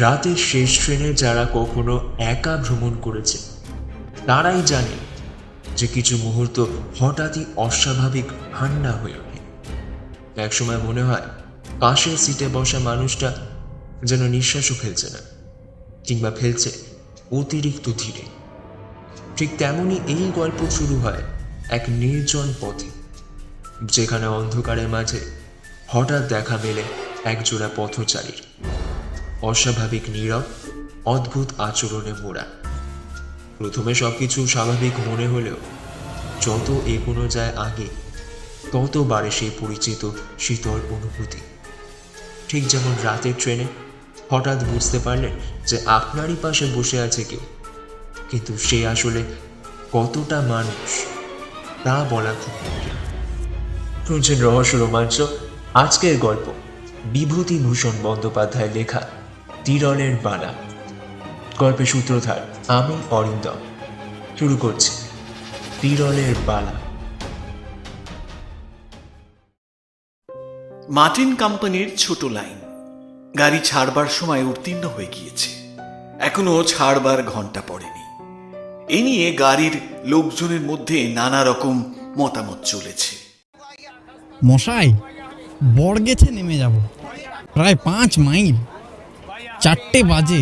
রাতের শেষ ট্রেনে যারা কখনো একা ভ্রমণ করেছে তারাই জানে যে কিছু মুহূর্ত হঠাৎই অস্বাভাবিক ঠান্ডা হয়ে ওঠে। একসময় মনে হয় পাশের সিটে বসা মানুষটা যেন নিঃশ্বাসও ফেলছে না, কিংবা ফেলছে অতিরিক্ত ধীরে। ঠিক তেমনই এই গল্প শুরু হয় এক নির্জন পথে, যেখানে অন্ধকারের মাঝে হঠাৎ দেখা মেলে একজোড়া পথচারীর, অস্বাভাবিক নীরব, অদ্ভুত আচরণে মোড়া। প্রথমে সবকিছু স্বাভাবিক মনে হলেও যত এগোনো যায় আগে, তত বাড়ে সেই পরিচিত শীতল অনুভূতি। ঠিক যেমন রাতের ট্রেনে হঠাৎ বুঝতে পারলেন যে আপনারই পাশে বসে আছে কেউ, কিন্তু সে আসলে কতটা মানুষ তা বলা খুব মুশকিল। শুনছেন রহস্য রোমাঞ্চ। আজকের গল্প বিভূতিভূষণ বন্দ্যোপাধ্যায় লেখা তিরলের বালা। গল্পের সূত্রধার আমি অরিন্দম। শুরু করছি তিরলের বালা। মার্টিন কোম্পানির ছোট লাইন গাড়ি ছাড়বার সময় উত্তীর্ণ হয়ে গিয়েছে। এখনো ছাড়বার ঘন্টা পড়েনি। এ নিয়ে গাড়ির লোকজনের মধ্যে নানা রকম মতামত চলেছে। মশাই, বড়গেছে নেমে যাব, প্রায় 5 মাইল, 4টে বাজে,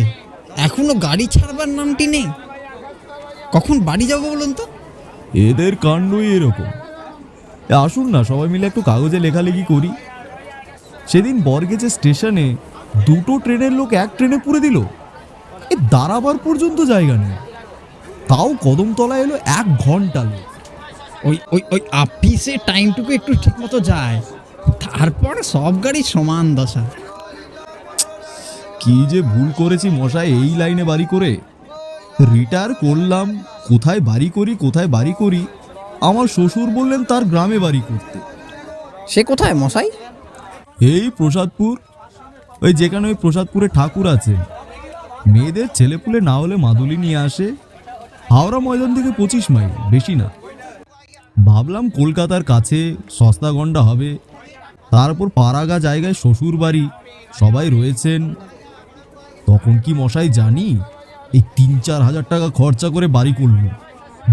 এখনো গাড়ি ছাড়বার নামটি নেই। কখন বাড়ি যাব বলুন তো? এদের কাণ্ডই এরকম। আসুন না সবাই মিলে একটু কাগজে লেখালেখি করি। সেদিন বরগেছে স্টেশনে 2টো ট্রেনের লোক এক ট্রেনে পুরে দিল। এ দাঁড়াবার পর্যন্ত জায়গা নেই, তাও কদমতলা এলো 1 ঘন্টা লোক। ওই ওই ওই অফিসে টাইমটুকু একটু ঠিক মতো যায়, তারপর সব গাড়ি সমান দশা। কি যে ভুল করেছি মশাই এই লাইনে বাড়ি করে। রিটায়ার করলাম, কোথায় বাড়ি করি। আমার শ্বশুর বললেন তার গ্রামে বাড়ি করতে। সে কোথায় মশাই? এই প্রসাদপুর, ওই যেখানে ওই প্রসাদপুরে ঠাকুর আছে। মেয়েদের ছেলেপুলে না হলে মাদুলি নিয়ে আসে। হাওড়া ময়দান থেকে 25 মাইল, বেশি না। ভাবলাম কলকাতার কাছে সস্তা গন্ডা হবে। তারপর পাড়াগা জায়গায় শ্বশুর বাড়ি, সবাই রয়েছেন। তখন কি মশাই জানি এই 3-4 হাজার টাকা খরচা করে বাড়ি করলো।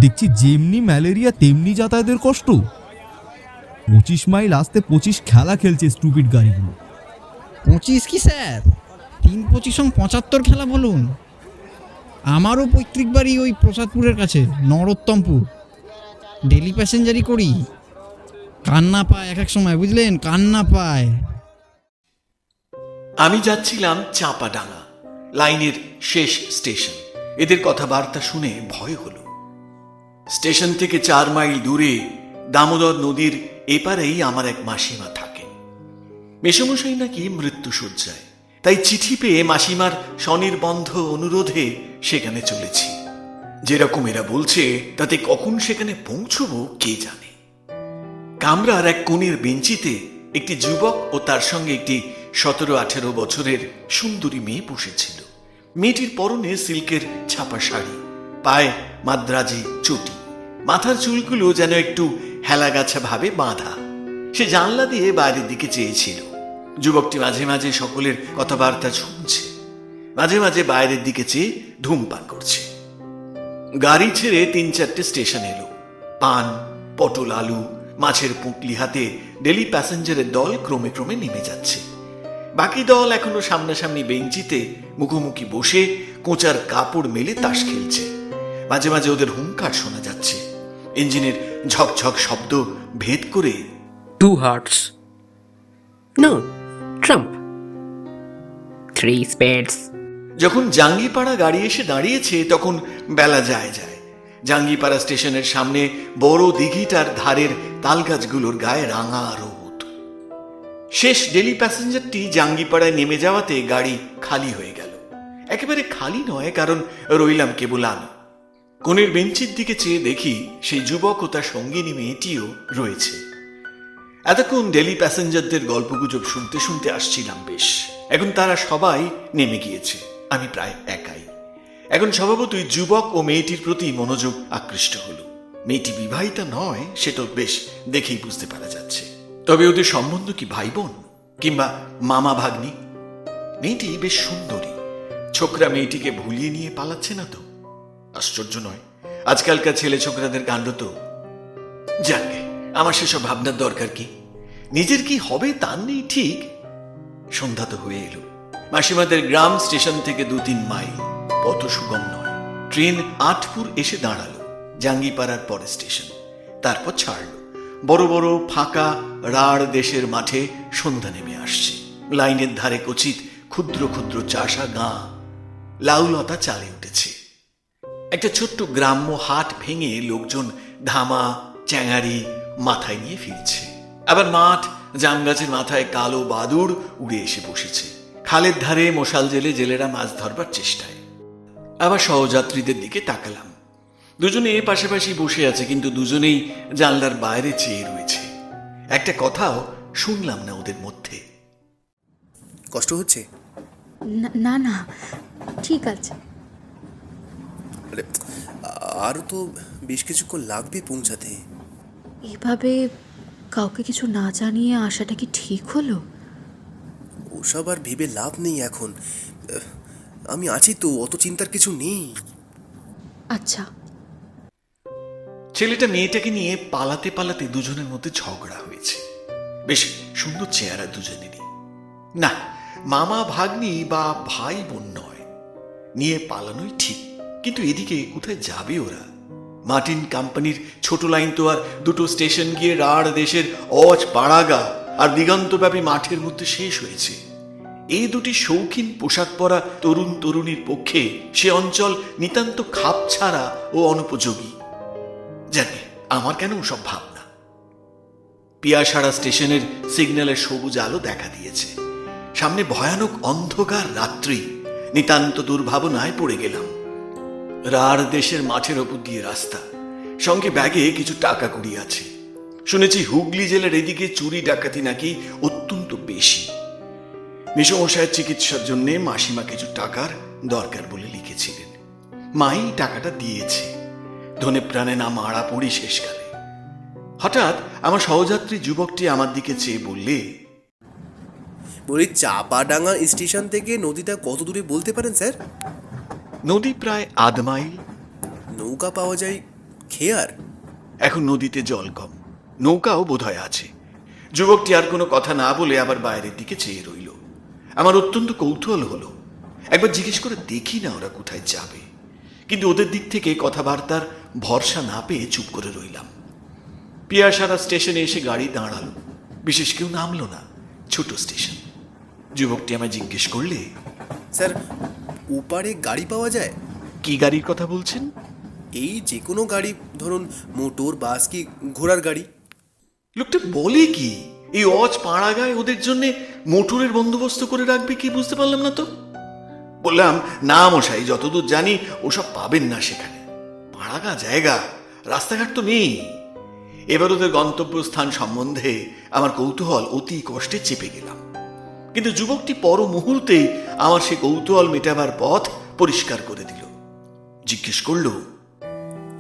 দেখছি যেমনি ম্যালেরিয়া তেমনি যাতায়াতের কষ্ট। 25 মাইল আসতে 25 খেলা খেলছে স্টুপিড গাড়িগুলো। 25 কি স্যার, 3-25 75 খেলা বলুন। আমারও পৈতৃক বাড়ি ওই প্রসাদপুরের কাছে, নরোত্তমপুর। ডেলি প্যাসেঞ্জারি করি, কান্না পায় এক সময়, বুঝলেন, কান্না পায়। আমি যাচ্ছিলাম চাঁপাডাঙ্গা, লাইনের শেষ স্টেশন। এদের কথাবার্তা শুনে ভয় হলো। স্টেশন থেকে 4 মাইল দূরে দামোদর নদীর এপারেই আমার এক মাসিমা থাকেন। মেসমশাই নাকি মৃত্যুশয্যায়, তাই চিঠি পেয়ে মাসিমার স্বনির্বন্ধ অনুরোধে সেখানে চলেছি। যেরকম এরা বলছে তাতে কখন সেখানে পৌঁছবো কে জানে। কামরার এক কোণের বেঞ্চিতে একটি যুবক ও তার সঙ্গে একটি 17-18 বছরের সুন্দরী মেয়ে বসেছিল। মেয়েটির পরনে সিল্কের ছাপা শাড়ি, পায়ে মাদ্রাজি চটি, মাথার চুলগুলো যেন একটু হেলাগাছা ভাবে বাঁধা। সে জানলা দিয়ে বাইরের দিকে চেয়েছিল। যুবকটি মাঝে মাঝে সকলের কথাবার্তা শুনছে, মাঝে মাঝে বাইরের দিকে চেয়ে ধূমপান করছে। গাড়ি ছেড়ে 3-4টে স্টেশন এলো। পান, পটল, আলু, মাছের পুঁটলি হাতে ডেলি প্যাসেঞ্জারের দল ক্রমে ক্রমে নেমে যাচ্ছে। বাকি দল এখনো সামনাসামনি বেঞ্চিতে মুখোমুখি বসে কোঁচার কাপড় মেলে তাস খেলছে। মাঝে মাঝে ওদের হুঙ্কার শোনা যাচ্ছে। ইঞ্জিনের ঝকঝক শব্দ ভেদ করে 2 hearts. No, trump. 3 spades. যখন জাঙ্গিপাড়া গাড়ি এসে দাঁড়িয়েছে তখন বেলা যায়। জাঙ্গিপাড়া স্টেশনের সামনে বড় দিঘিটার ধারের তালগাছগুলোর গায়ে রাঙা রোদ। শেষ ডেলি প্যাসেঞ্জারটি জাঙ্গিপাড়ায় নেমে যাওয়াতে গাড়ি খালি হয়ে গেল। একেবারে খালি নয়, কারণ রইলাম কেবল আমি। কোণের বেঞ্চির দিকে চেয়ে দেখি সেই যুবক ও তার সঙ্গিনী মেয়েটিও রয়েছে। এতক্ষণ ডেলি প্যাসেঞ্জারদের গল্পগুজব শুনতে শুনতে আসছিলাম বেশ। এখন তারা সবাই নেমে গিয়েছে, আমি প্রায় একাই। এখন স্বভাবতই যুবক ও মেয়েটির প্রতি মনোযোগ আকৃষ্ট হলো। মেয়েটি বিবাহিতা নয়, সেটা বেশ দেখেই বুঝতে পারা যাচ্ছে। তবে ওদের সম্বন্ধ কি ভাই বোন কিংবা মামা ভাগ্নি? মেয়েটি বেশ সুন্দরী, ছোকরা মেয়েটিকে ভুলিয়ে নিয়ে পালাচ্ছে না তো? আশ্চর্য নয়, আজকালকার ছেলে ছোকরাদের কাণ্ড তো। যাকে আমার সেসব ভাবনার দরকার কি? নিজের কি হবে তার নেই ঠিক। সন্ধ্যা তো হয়ে এলো। মাসিমাদের গ্রাম স্টেশন থেকে 2-3 মাইল, পথ সুগম নয়। ট্রেন আটপুর এসে দাঁড়ালো, জাঙ্গিপাড়ার পরে স্টেশন। তারপর ছাড়লো। বড় বড় ফাঁকা রাঢ় দেশের মাঠে সন্ধ্যা নেমে আসছে। লাইনের ধারে কচিত ক্ষুদ্র ক্ষুদ্র চাষা গাঁ, লাউলতা চালে উঠেছে। একটা ছোট্ট গ্রাম্য হাট ভেঙে লোকজন ধামা চ্যাঙারি মাথায় নিয়ে ফিরছে। আবার মাঠ জাম গাছের মাথায় কালো বাদুড় উড়ে এসে বসেছে। খালের ধারে মশাল জেলে জেলেরা মাছ ধরবার চেষ্টায়। আবার সহযাত্রীদের দিকে তাকালাম। দুজনে পাশাপাশি বসে আছে, কিন্তু দুজনেই জানলার বাইরে চেয়ে রয়েছে। একটা কথাও শুনলাম না ওদের মধ্যে। কষ্ট হচ্ছে? না না, ঠিক আছে। আরে, আরও তো বেশ কিছুক্ষণ লাগবে পৌঁছাতে। এভাবে কাউকে কিছু না জানিয়ে আসাটা কি ঠিক হলো? ওসব আর ভেবে লাভ নেই এখন। আমি আছি তো, অত চিন্তার কিছু নেই। আচ্ছা। ছেলেটা মেয়েটাকে নিয়ে পালাতে পালাতে দুজনের মধ্যে ঝগড়া হয়েছে। বেশ সুন্দর চেহারা দুজনেরই। না, মামা ভাগ্নি বা ভাই বোন নয়, নিয়ে পালানোই ঠিক। কিন্তু এদিকে কোথায় যাবে ওরা? মার্টিন কোম্পানির ছোট লাইন তো আর দুটো স্টেশন গিয়ে রাঢ় দেশের অজ পাড়াগা আর দিগন্তব্যাপী মাঠের মধ্যে শেষ হয়েছে। এই দুটি শৌখিন পোশাক পরা তরুণ তরুণীর পক্ষে সে অঞ্চল নিতান্ত খাপছাড়া ও অনুপযোগী। জানি আমার কেন সব ভাবনা। পিয়াসাড়া স্টেশনের সিগন্যালের সবুজ আলো দেখা দিয়েছে। সামনে ভয়ানক অন্ধকার রাত্রি। নিতান্ত দুর্ভাবনায় পড়ে গেলাম। রাঢ় দেশের মাঠের ওপর দিয়ে রাস্তা, সঙ্গে ব্যাগে কিছু টাকা কুড়ি আছে। শুনেছি হুগলি জেলার এদিকে চুরি ডাকাতি নাকি অত্যন্ত বেশি। মেসমশায়ের চিকিৎসার জন্য মাসিমা কিছু টাকার দরকার বলে লিখেছিলেন। মাই টাকাটা দিয়েছে। ধনে প্রাণে না মারা পড়ি শেষকালে। হঠাৎ আমার সহযাত্রী যুবকটি আমার দিকে চেয়ে বললে, বলি, চাপাডাঙ্গা স্টেশন থেকে নদীটা কত দূরে বলতে পারেন স্যার? নদী প্রায় 1/2 মাইল। নৌকা পাওয়া যায় খেয়ার? এখন নদীতে জল কম, নৌকাও বোধহয় আছে। যুবকটি আর কোনো কথা না বলে আবার বাইরের দিকে চেয়ে রইল। আমার অত্যন্ত কৌতূহল হলো, একবার জিজ্ঞেস করে দেখি না ওরা কোথায় যাবে। কিন্তু ওদের দিক থেকে কথাবার্তার ভরসা না পেয়ে চুপ করে রইলাম। পিয়াসারা স্টেশনে এসে গাড়ি দাঁড়ালো। বিশেষ কেউ নামলো না, ছোট স্টেশন। যুবকটি আমায় জিজ্ঞেস করলে, স্যার, ওপারে গাড়ি পাওয়া যায়? কি গাড়ির কথা বলছেন? এই যে কোনো গাড়ি, ধরুন মোটর, বাস কি ঘোড়ার গাড়ি। লোকটা বলে কি? এই অজ পাড়াগায় ওদের জন্য মোটরের বন্দোবস্ত করে রাখবে কি, বুঝতে পারলাম না তো। বললাম, না মশাই, যতদূর জানি ওসব পাবেন না সেখানে। পাড়াগা জায়গা, রাস্তাঘাট তো নেই। এবার ওদের গন্তব্যস্থান সম্বন্ধে আমার কৌতূহল অতি কষ্টে চেপে গেলাম। কিন্তু যুবকটি পর মুহূর্তেই আমার সে কৌতূহল মেটাবার পথ পরিষ্কার করে দিল। জিজ্ঞেস করলো,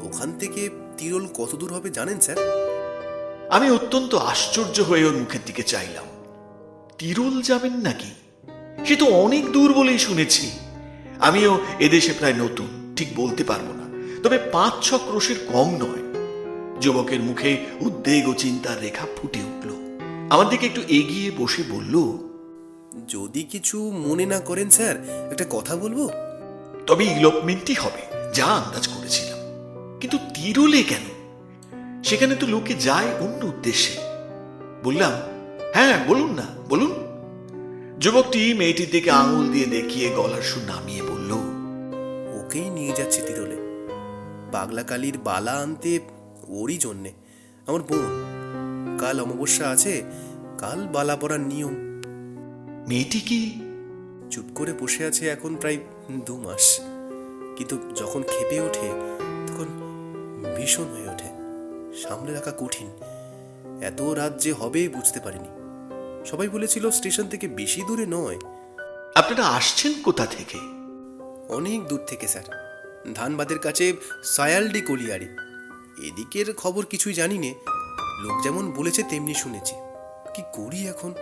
ওখান থেকে তিরোল কত দূর হবে জানেন স্যার? আমি অত্যন্ত আশ্চর্য হয়ে ওর মুখের দিকে চাইলাম। তিরোল যাবেন নাকি? সে তো অনেক দূর বলেই শুনেছি। আমিও এদেশে প্রায় নতুন, ঠিক বলতে পারবো না, তবে 5-6 ক্রোশের কম নয়। যুবকের মুখে উদ্বেগ ও চিন্তার রেখা ফুটে উঠল। আমার দিকে একটু এগিয়ে বসে বলল, যদি কিছু মনে না করেন স্যার, একটা কথা বলবো? তবে ইলোপমেন্টই হবে, যা আন্দাজ করেছিলাম। কিন্তু তিরোলে কেন? সেখানে তো লোকে যায় অন্য উদ্দেশ্যে। বললাম, হ্যাঁ বলুন না, বলুন। যুবকটি মেয়েটির দিকে আঙুল দিয়ে দেখিয়ে গলার সুর নামিয়ে বলল, ওকেই নিয়ে যাচ্ছে তিরোলে। পাগলা কালীর বালা আনতে ওরই জন্যে। আমার বোন, কাল অমাবস্যা আছে, কাল বালা পরার নিয়ম। মেয়েটি কি? চুপ করে বসে আছে এখন প্রায় 2 মাস। কিন্তু যখন ক্ষেপে ওঠে তখন ভীষণ হয়ে ওঠে, সামলে রাখা কঠিন। এত রাত যে হবে বুঝতে পারিনি। সবাই বলেছিল স্টেশন থেকে বেশি দূরে নয়। আপনারা আসছেন কোথা থেকে? অনেক দূর থেকে স্যার, ধানবাদের কাছে সায়ালডি কলিয়ারি। এদিকের খবর কিছুই জানি নে, লোক যেমন বলেছে তেমনি শুনেছি। কি করি এখন?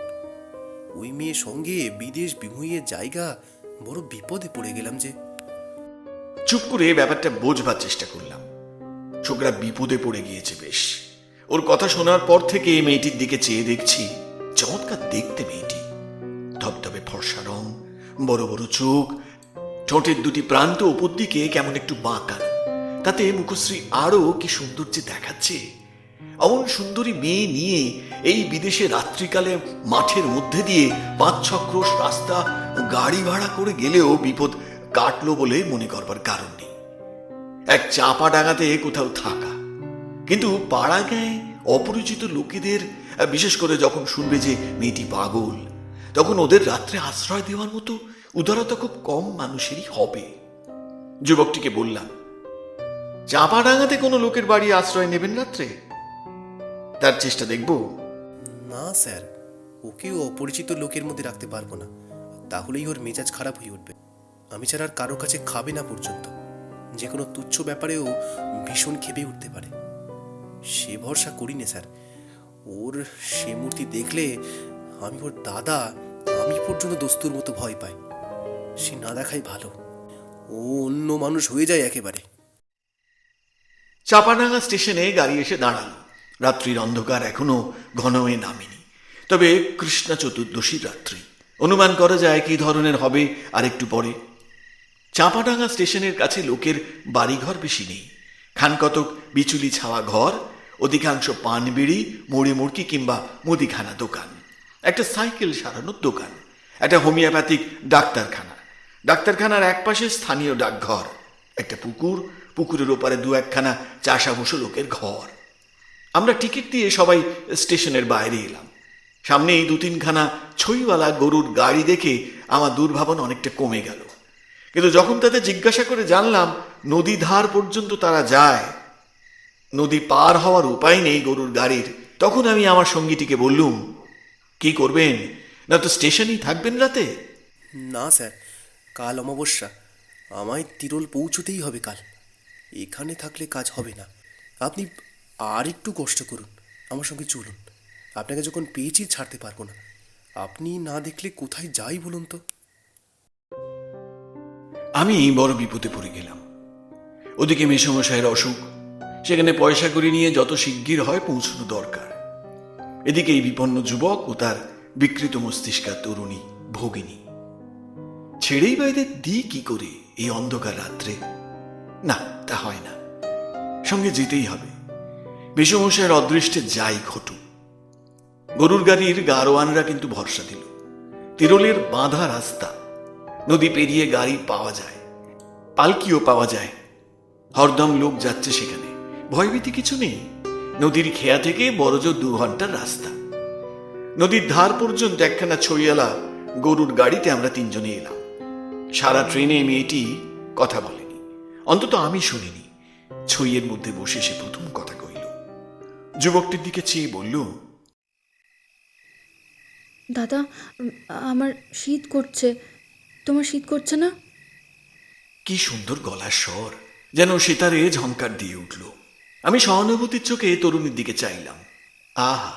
ওই মেয়ে সঙ্গে বিদেশ বিমুইয়ের জায়গা বড় বিপদে পড়ে গেলাম যে। চুপ করে ব্যাপারটা বোঝবার চেষ্টা করলাম। ছোকরা বিপদে পড়ে গিয়েছে বেশ। ওর কথা শোনার পর থেকে এই মেয়েটির দিকে চেয়ে দেখছি, চমৎকার দেখতে মেয়েটি। ধবধবে ফর্সা রং, বড় বড় চোখ, ঠোঁটের দুটি প্রান্ত ওপর দিকে কেমন একটু বাঁকানো, তাতে মুখশ্রী আরো কি সুন্দর যে দেখাচ্ছে। অমন সুন্দরী মেয়ে নিয়ে এই বিদেশে রাত্রিকালে মাঠের মধ্যে দিয়ে 5-6 ক্রোশ রাস্তা গাড়ি ভাড়া করে গেলেও বিপদ কাটলো বলে মনে করবার কারণ নেই। এক চাপা ডাঙাতে কোথাও থাকা, কিন্তু পাড়া গায়ে অপরিচিত লোকেদের, বিশেষ করে যখন শুনবে যে মেয়েটি পাগল, তখন ওদের রাত্রে আশ্রয় দেওয়ার মতো উদারতা খুব কম মানুষেরই হবে। যুবকটিকে বললাম, চাপা ডাঙাতে কোনো লোকের বাড়ি আশ্রয় নেবেন রাত্রে? তার চেষ্টা দেখব। না স্যার, ওকেও অপরিচিত লোকের মধ্যে রাখতে পারবো না, তাহলেই ওর মেজাজ খারাপ হয়ে উঠবে। আমি ছাড়া আর কারো কাছে খাবে না পর্যন্ত। যে কোনো তুচ্ছ ব্যাপারেও ভীষণ খেপে উঠতে পারে। সে ভরসা করি না স্যার। ওর সে মূর্তি দেখলে আমি ওর দাদা, আমি পর্যন্ত দস্তুর মতো ভয় পাই। সে না দেখাই ভালো। ও অন্য মানুষ হয়ে যায় একেবারে। চাপাডাঙ্গা স্টেশনে গাড়ি এসে দাঁড়ালো। রাত্রির অন্ধকার এখনো ঘন হয়ে নামেনি, তবে কৃষ্ণা চতুর্দশীর রাত্রি। অনুমান করা যায় কি ধরনের হবে আর একটু পরে। চাপাডাঙ্গা স্টেশনের কাছে লোকের বাড়িঘর বেশি নেই। খানকতক বিচুলি ছাওয়া ঘর, অধিকাংশ পান বিড়ি, মুড়ি মুড়কি কিংবা মুদিখানা দোকান, একটা সাইকেল সারানোর দোকান, একটা হোমিওপ্যাথিক ডাক্তারখানা, ডাক্তারখানার একপাশে স্থানীয় ডাকঘর, একটা পুকুর, পুকুরের ওপারে 2-1খানা চাষাভুষো লোকের ঘর। আমরা টিকিট দিয়ে সবাই স্টেশনের বাইরে এলাম। সামনেই 2-3খানা ছইওয়ালা গরুর গাড়ি দেখে আমার দুর্ভাবন অনেকটা কমে গেল। কিন্তু যখন তাদের জিজ্ঞাসা করে জানলাম নদী ধার পর্যন্ত তারা যায়, নদী পার হওয়ার উপায় নেই গরুর গাড়ির, তখন আমি আমার সঙ্গীটিকে বললুম, কি করবেন, না তো স্টেশনেই থাকবেন রাতে? না স্যার, কাল অমাবস্যা, আমায় তিরোল পৌঁছতেই হবে কাল। এখানে থাকলে কাজ হবে না। আপনি আর একটু কষ্ট করুন, আমার সঙ্গে চলুন। আপনাকে যখন পেয়েছি ছাড়তে পারবো না। আপনি না দেখলে কোথায় যাই বলুন তো? আমি বড় বিপদে পড়ে গেলাম। ওদিকে মেসমশাইয়ের অসুখ, সেখানে পয়সা করে নিয়ে যত শিগগির হয় পৌঁছানো দরকার। এদিকে এই বিপন্ন যুবক ও তার বিকৃত মস্তিষ্কার তরুণী ভগিনী। ছেড়েই বাইরে দিই কি করে এই অন্ধকার রাত্রে? না, তা হয় না, সঙ্গে যেতেই হবে। মেসমশাইয়ের অদৃষ্টে যাই ঘটুক। গরুর গাড়ির গারোয়ানরা কিন্তু ভরসা দিল। তিরোলের বাঁধা রাস্তা, নদী পেরিয়ে গাড়ি পাওয়া যায়, পালকিও পাওয়া যায়, হরদম লোক যাচ্ছে সেখানে, ভয়ভীতি কিছু নেই। নদীর খেয়া থেকে বড়জোর 2 ঘন্টার রাস্তা। নদীর ধার পর্যন্ত একখানা ছইয়ালা গরুর গাড়িতে আমরা 3 জনে এলাম। সারা ট্রেনে মেয়েটি কথা বলেনি, অন্তত আমি শুনিনি। ছইয়ের মধ্যে বসে সে প্রথম কথা কইল। যুবকটির দিকে চেয়ে বলল, দাদা, আমার শীত করছে। তোমার শীত করছে না? কি সুন্দর গলার স্বর, যেন সেতারে ঝংকার দিয়ে উঠল। আমি সহানুভূতির চোখে তরুণীর দিকে চাইলাম। আহা,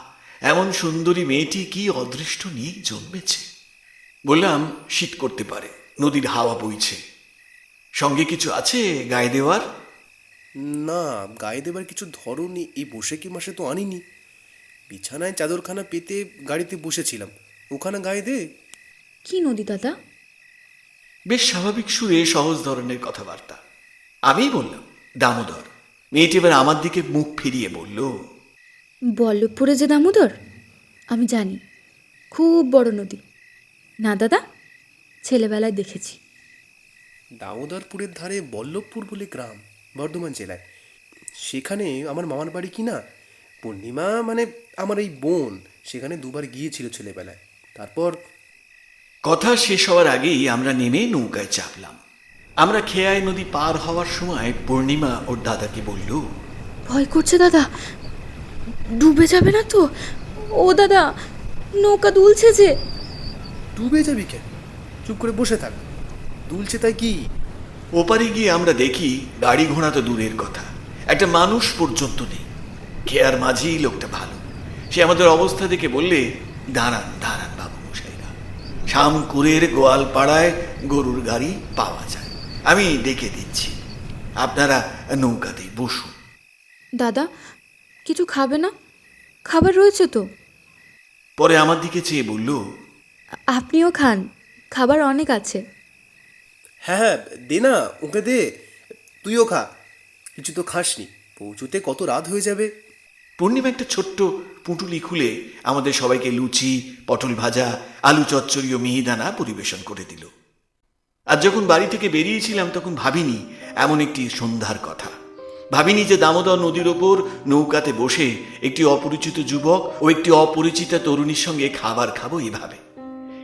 এমন সুন্দরী মেয়েটি কি অদৃষ্ট নিয়ে জন্মেছে। বললাম, শীত করতে পারে, নদীর হাওয়া বইছে। সঙ্গে কিছু আছে গায়ে দেওয়ার? না, গায়ে দেবার কিছু ধরনি। এই বসে মাসে তো আনিনি। বিছানায় চাদরখানা পেতে গাড়িতে বসেছিলাম, ওখানে গায়ে দে। কি নদী দাদা? বেশ স্বাভাবিক সুরে সহজ ধরনের কথাবার্তা। আমি বললাম, দামোদর। মেয়েটি এবার আমার দিকে মুখ ফিরিয়ে বলল, বল্লভপুরে যে দামোদর, আমি জানি, খুব বড় নদী। না দাদা, ছেলেবেলায় দেখেছি। দামোদরপুরের ধারে বল্লভপুর বলে গ্রাম, বর্ধমান জেলায়। সেখানে আমার মামার বাড়ি কি না। পূর্ণিমা মানে আমার এই বোন সেখানে 2বার গিয়েছিল ছেলেবেলায়। তারপর কথা শেষ হওয়ার আগেই আমরা নেমে নৌকায় চাপলাম। আমরা খেয়ায় নদী পার হওয়ার সময় পূর্ণিমা ওর দাদাকে বলল, ভয় করছে দাদা, ডুবে যাবে না তো? ও দাদা, নৌকা দুলছে যে। ডুবে যাবি কেন? চুপ করে বসে থাক। দুলছে তাই কি? ওপারে গিয়ে আমরা দেখি গাড়ি ঘোড়া তো দূরের কথা, একটা মানুষ পর্যন্ত নেই। খেয়ার মাঝেই লোকটা ভালো। সে আমাদের অবস্থা দেখে বললে, দাঁড়ান দাঁড়ান বাবু মশাইরা, শামকুরের গোয়ালপাড়ায় গরুর গাড়ি পাওয়া যায়। আমি ডেকে দিচ্ছি, আপনারা নৌকাতেই বসুন। দাদা কিছু খাবে না? খাবার রয়েছে তো। পরে আমার দিকে চেয়ে বলল, আপনিও খান, খাবার অনেক আছে। হ্যাঁ হ্যাঁ, দে না, ওকে দে, তুইও খা। কিছু তো খাসনি, পৌঁছতে কত রাত হয়ে যাবে। পূর্ণিমা একটা ছোট্ট পুঁটুলি খুলে আমাদের সবাইকে লুচি, পটল ভাজা, আলু চচ্চড়ি ও মিহিদানা পরিবেশন করে দিল। আর যখন বাড়ি থেকে বেরিয়েছিলাম তখন ভাবিনি এমন একটি সন্ধ্যার কথা। ভাবিনি যে দামোদর নদীর ওপর নৌকাতে বসে একটি অপরিচিত যুবক ও একটি অপরিচিতা তরুণীর সঙ্গে খাবার খাবো এভাবে।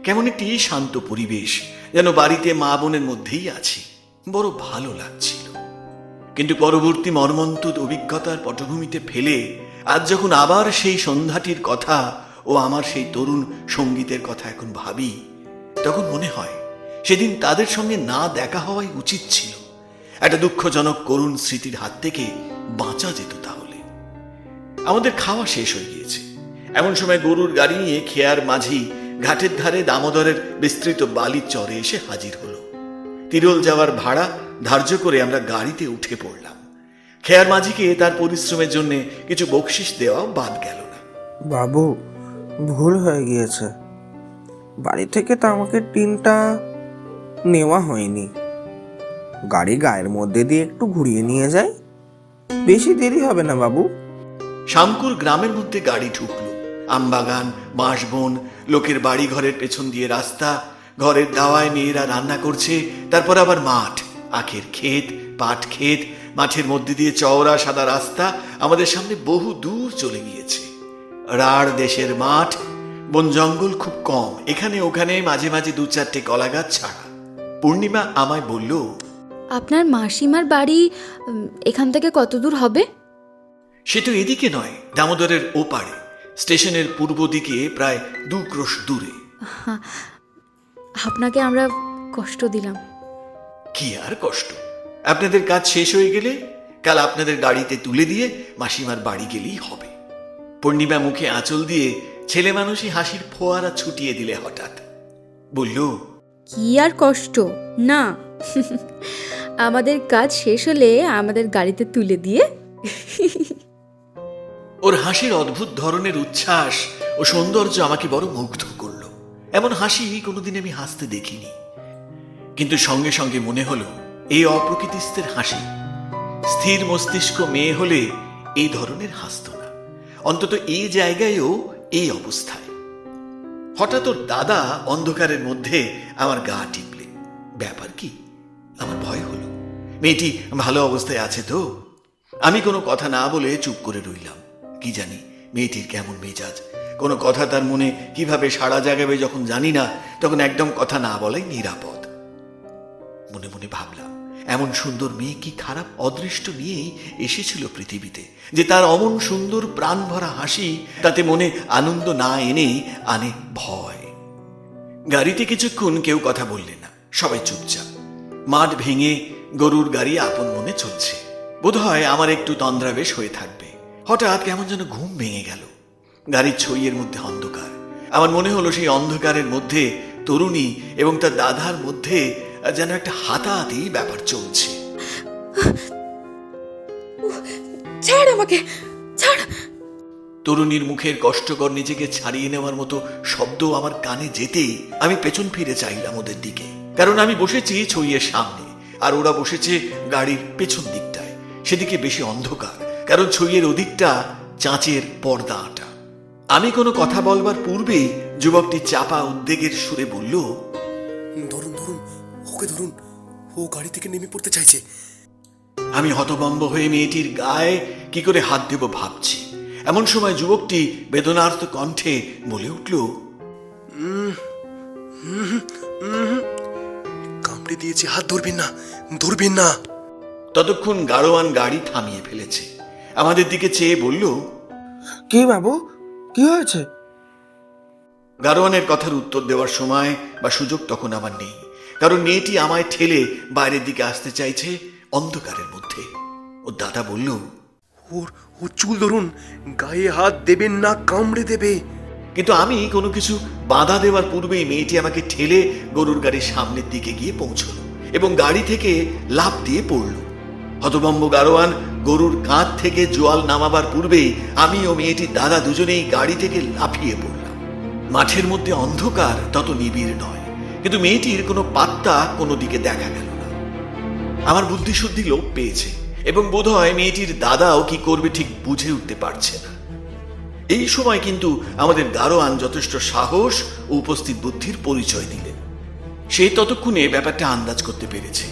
কেমন একটি শান্ত পরিবেশ, যেন বাড়িতে মা বোনের মধ্যেই আছি। বড় ভালো লাগছিল। কিন্তু পরবর্তী মর্মন্তুদ অভিজ্ঞতার পটভূমিতে ফেলে আজ যখন আবার সেই সন্ধ্যাটির কথা ও আমার সেই তরুণ সঙ্গীতের কথা এখন ভাবি, তখন মনে হয় সেদিন তাদের সঙ্গে না দেখা হওয়াই উচিত ছিল। একটা দুঃখজনক করুণ স্মৃতির হাত থেকে বাঁচা যেত তাহলে। আমাদের খাওয়া শেষ হয়ে গিয়েছে। এমন সময় গরুর গাড়ি নিয়ে খেয়ার মাঝি ঘাটের ধারে দামোদরের বিস্তৃত বালির চরে এসে হাজির হলো। তিরোল যাওয়ার ভাড়া ধার্য করে আমরা গাড়িতে উঠে পড়লাম। খেয়ার মাঝিকে তার পরিশ্রমের জন্য কিছু বকশিস দেওয়াও বাদ গেল না। বাবু, ভুল হয়ে গিয়েছে। বাড়ি থেকে তো আমাকে টিনটা নেওয়া হয়নি। গাড়ি গায়ের মধ্যে দিয়ে একটু ঘুরিয়ে নিয়ে যাই, বেশি দেরি হবে না বাবু। শামকুর গ্রামের মধ্যে গাড়ি ঢুকলো। আমবাগান, বাঁশবন, লোকের বাড়ি ঘরের পেছন দিয়ে রাস্তা, ঘরের দাওয়ায় মেয়েরা রান্না করছে, তারপর আবার মাঠ, আখের ক্ষেত, পাট ক্ষেত, মাঠের মধ্যে দিয়ে চওড়া সাদা রাস্তা আমাদের সামনে বহু দূর চলে গিয়েছে। রাঢ় দেশের মাঠ, বন জঙ্গল খুব কম, এখানে ওখানে মাঝে মাঝে দু চারটে কলা গাছ ছাড়া। পূর্ণিমা আমায় বলল, আপনার মাসিমার বাড়ি এখান থেকে কত দূর হবে? সে তো এদিকে নয়, দামোদরের ওপারে, স্টেশনের পূর্ব দিকে প্রায় 2 ক্রোশ দূরে। আপনাকে আমরা কষ্ট দিলাম। কি আর কষ্ট, আপনাদের কাজ শেষ হয়ে গেলে কাল আপনাদের গাড়িতে তুলে দিয়ে মাসিমার বাড়ি গেলেই হবে। পূর্ণিমা মুখে আঁচল দিয়ে ছেলে মানুষই হাসির ফোয়ারা ছুটিয়ে দিলে হঠাৎ। বলল, কি আর কষ্ট না, আমাদের কাজ শেষ হলে আমাদের গাড়িতে তুলে দিয়ে। ওর হাসির অদ্ভুত ধরনের উচ্ছ্বাস ও সৌন্দর্য আমাকে বড় মুগ্ধ করল। এমন হাসি কোনোদিন আমি হাসতে দেখিনি। কিন্তু সঙ্গে সঙ্গে মনে হলো এই অপ্রকৃতিস্থের হাসি স্থির মস্তিষ্ক মেয়ে হলে এই ধরনের হাসত না, অন্তত এই জায়গায়ও এই অবস্থায়। হঠাৎ ওর দাদা অন্ধকারের মধ্যে আমার গা টিপলে। ব্যাপার কি? আমার ভয় হলো। মেয়েটি ভালো অবস্থায় আছে তো? আমি কোনো কথা না বলে চুপ করে রইলাম। কি জানি মেয়েটির কেমন মেজাজ, কোনো কথা তার মনে কিভাবে সাড়া জাগাবে যখন জানি না, তখন একদম কথা না বলাই নিরাপদ। মনে মনে ভাবলাম, এমন সুন্দর মেয়ে কি খারাপ অদৃষ্ট নিয়েই এসেছিল পৃথিবীতে, যে তার অমন সুন্দর প্রাণ ভরা হাসি তাতে মনে আনন্দ না এনে আনে ভয়। গাড়িতে কিছুক্ষণ কেউ কথা বললে না, সবাই চুপচাপ। মাঠ ভেঙে গরুর গাড়ি আপন মনে চলছে। বোধহয় আমার একটু তন্দ্রাবেশ হয়ে থাকবে। হঠাৎ কেমন যেন ঘুম ভেঙে গেল। গাড়ির ছইয়ের মধ্যে অন্ধকার। আমার মনে হলো সেই অন্ধকারের মধ্যে তরুণী এবং তার দাদার মধ্যে যেন একটা হাতাহাতি ব্যাপার চলছে। ছাড় আমাকে, ছাড়। তরুণীর মুখের কষ্টকর নিজেকে ছাড়িয়ে নেওয়ার মতো শব্দ আমার কানে যেতেই আমি পেছন ফিরে চাইলাম ওদের দিকে, কারণ আমি বসেছি ছইয়ের সামনে আর ওরা বসেছে গাড়ির পেছন দিকটায়। সেদিকে বেশি অন্ধকার, কারণ ছইয়ের ওদিকটা চাঁচের পর্দা আঁটা। আমি কোনো কথা বলবার পূর্বেই যুবকটি চাপা উদ্বেগের সুরে বলল, ধরুন ধরুন, ওকে ধরুন, ও গাড়ি থেকে নেমে পড়তে চাইছে। আমি হতভম্ব হয়ে মেয়েটির গায়ে কি করে হাত দেব ভাবছি। এমন সময় যুবকটি বেদনার্ত কণ্ঠে বলে উঠল, কামড়ে দিয়েছে, হাত ধরবেন না, ধরবেন না। ততক্ষণ গাড়োয়ান গাড়ি থামিয়ে ফেলেছে। আমাদের দিকে চেয়ে বলল, কি বাবু, কি হয়েছে? গাড়োয়ানের কথার উত্তর দেওয়ার সময় বা সুযোগ তখন আমার নেই, কারণ মেয়েটি আমায় ঠেলে বাইরের দিকে আসতে চাইছে অন্ধকারের মধ্যে। ও দাদা বলল, ওর চুল ধরুন, গায়ে হাত দেবেন না, কামড়ে দেবে। কিন্তু আমি কোনো কিছু বাধা দেওয়ার পূর্বেই মেয়েটি আমাকে ঠেলে গরুর গাড়ির সামনের দিকে গিয়ে পৌঁছলো এবং গাড়ি থেকে লাফ দিয়ে পড়ল। হতভম্ব গারোয়ান গরুর কাঁধ থেকে জোয়াল নামাবার পূর্বেই আমি ও মেয়েটির দাদা দুজনেই গাড়ি থেকে লাফিয়ে পড়লাম। মাঠের মধ্যে অন্ধকার তত নিবিড় নয়, কিন্তু মেয়েটির কোনো পাত্তা কোনো দিকে দেখা গেল না। আমার বুদ্ধিশুদ্ধি লোপ পেয়েছে এবং বোধহয় মেয়েটির দাদাও কি করবে ঠিক বুঝে উঠতে পারছে না। এই সময় কিন্তু আমাদের দারোয়ান যথেষ্ট সাহস ও উপস্থিত বুদ্ধির পরিচয় দিলেন। সে ততক্ষণে ব্যাপারটা আন্দাজ করতে পেরেছে।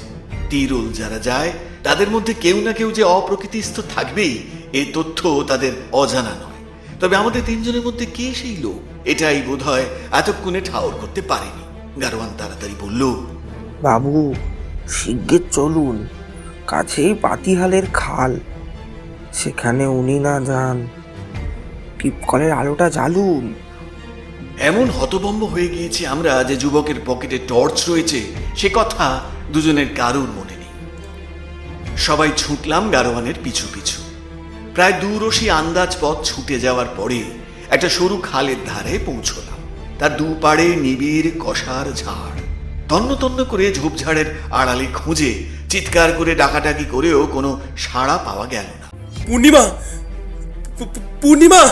তিরুল যারা যায় তাদের মধ্যে কেউ না কেউ যে অপ্রকৃতিস্থ থাকবেই এ তথ্য তাদের অজানা নয়। তবে আমাদের তিনজনের মধ্যে কে সেই লোক, এটাই বোধহয় এতক্ষণে ঠাউর করতে পারেনি। গারোয়ান তাড়াতাড়ি বলল, বাবু শিগগির চলুন, কাছেই পাতিহালের খাল, সেখানে উনি না যান, টিপকলের আলোটা জ্বালুন। এমন হতভম্ব হয়ে গিয়েছি আমরা যে যুবকের পকেটে টর্চ রয়েছে সে কথা দুজনের কারুর মনে নেই। সবাই ছুটলাম গারোয়ানের পিছু পিছু। প্রায় দূরশি আন্দাজ পথ ছুটে যাওয়ার পরে একটা সরু খালের ধারে পৌঁছলাম। তার দুপাড়ে নিবিড় কষার ঝাড়। তন্ন তন্ন করে ঝোপঝাড়ের আড়ালে খুঁজে চিৎকার করে ডাকাডাকি করেও কোনো সাড়া পাওয়া গেল না। পূর্ণিমা, পূর্ণিমা,